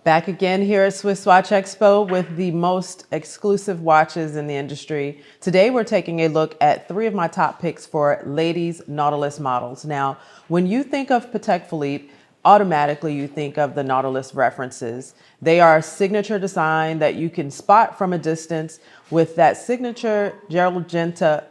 Back again here at Swiss Watch Expo with the most exclusive watches in the industry. Today we're taking a look at three of my top picks for ladies Nautilus models. Now, when you think of Patek Philippe, automatically you think of the Nautilus references. They are a signature design that you can spot from a distance with that signature Gerald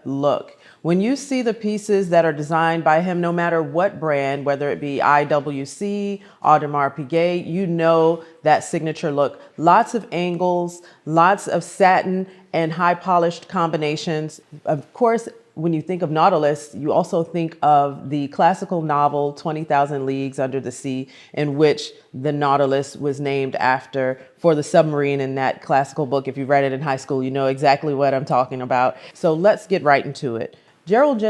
look. When you see the pieces that are designed by him, no matter what brand, whether it be IWC, Audemars Piguet, you know that signature look. Lots of angles, lots of satin and high polished combinations. Of course, when you think of Nautilus, you also think of the classical novel 20,000 Leagues Under the Sea, in which the Nautilus was named after for the submarine in that classical book. If you read it in high school, you know exactly what I'm talking about. So let's get right into it. Gerald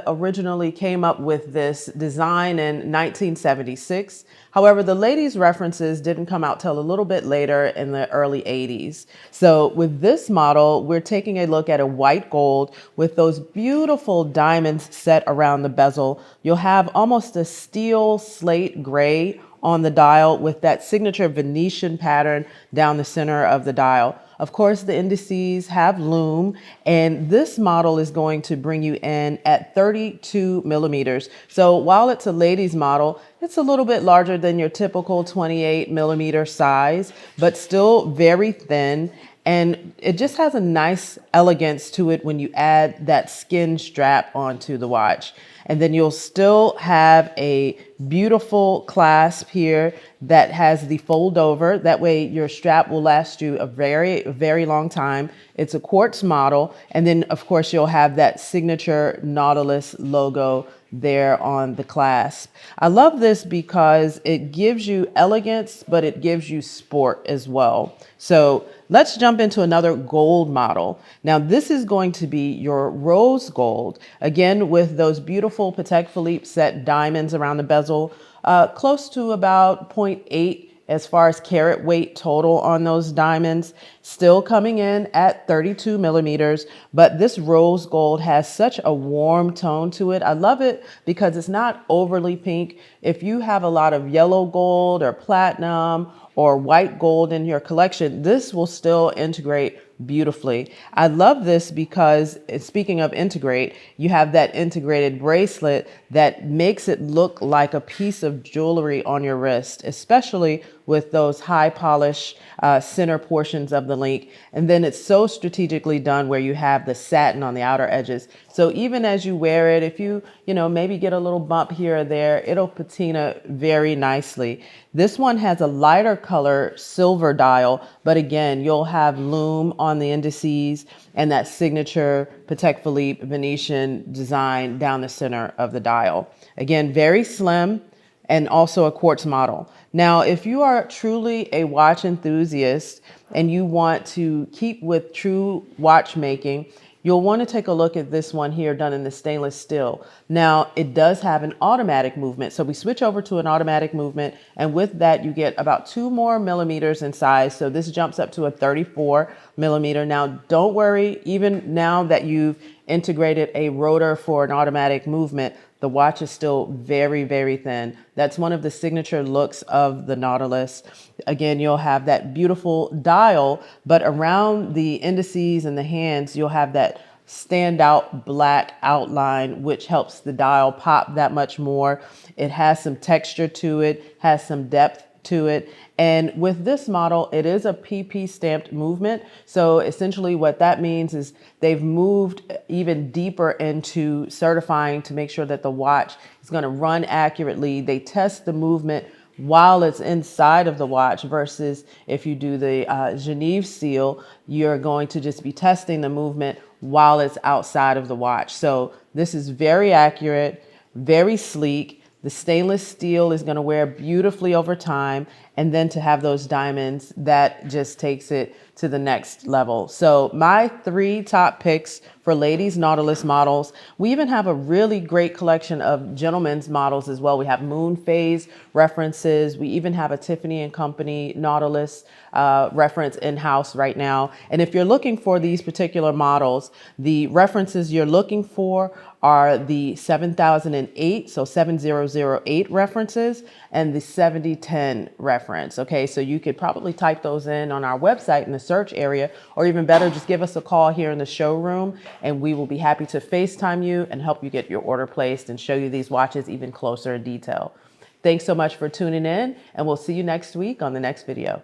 originally came up with this design in 1976. However, the ladies' references didn't come out till a little bit later in the early 80s. So with this model, we're taking a look at a white gold with those beautiful diamonds set around the bezel. You'll have almost a steel slate gray on the dial with that signature Venetian pattern down the center of the dial. Of course, the indices have lume, and this model is going to bring you in at 32 millimeters. So while it's a ladies model, it's a little bit larger than your typical 28 millimeter size, but still very thin. And it just has a nice elegance to it when you add that skin strap onto the watch. And then you'll still have a beautiful clasp here that has the fold over. That way your strap will last you a very long time. It's a quartz model. And then of course you'll have that signature Nautilus logo there on the clasp. I love this because it gives you elegance, but it gives you sport as well. So let's jump into another gold model. Now this is going to be your rose gold, again with those beautiful Patek Philippe set diamonds around the bezel, close to about 0.8 as far as carat weight total on those diamonds, still coming in at 32 millimeters. But this rose gold has such a warm tone to it. I love it because it's not overly pink. If you have a lot of yellow gold or platinum or white gold in your collection, this will still integrate beautifully. I love this because, speaking of integrate, you have that integrated bracelet that makes it look like a piece of jewelry on your wrist, especially with those high polish center portions of the link. And then it's so strategically done where you have the satin on the outer edges. So even as you wear it, if you maybe get a little bump here or there, it'll patina very nicely. This one has a lighter color silver dial, but again, you'll have lume on the indices and that signature Patek Philippe Venetian design down the center of the dial. Again, very slim and also a quartz model. Now, if you are truly a watch enthusiast and you want to keep with true watchmaking, you'll want to take a look at this one here done in the stainless steel. Now, it does have an automatic movement. So we switch over to an automatic movement, and with that, you get about 2 more millimeters in size. So this jumps up to a 34 millimeter. Now, don't worry, even now that you've integrated a rotor for an automatic movement, the watch is still very thin. That's one of the signature looks of the Nautilus. Again, you'll have that beautiful dial, but around the indices and the hands, you'll have that standout black outline, which helps the dial pop that much more. It has some texture to it, has some depth to it. And with this model, it is a PP stamped movement. So essentially what that means is they've moved even deeper into certifying to make sure that the watch is going to run accurately. They test the movement while it's inside of the watch versus if you do the Genève seal, you're going to just be testing the movement while it's outside of the watch. So this is very accurate, very sleek. The stainless steel is going to wear beautifully over time. And then to have those diamonds, that just takes it to the next level. So my 3 top picks for ladies Nautilus models. We even have a really great collection of gentlemen's models as well. We have moon phase references. We even have a Tiffany & Company Nautilus reference in-house right now. And if you're looking for these particular models, the references you're looking for are the 7008, so 7008 references, and the 7010 references. reference. Okay, so you could probably type those in on our website in the search area, or even better, just give us a call here in the showroom and we will be happy to FaceTime you and help you get your order placed and show you these watches even closer in detail. Thanks so much for tuning in, and we'll see you next week on the next video.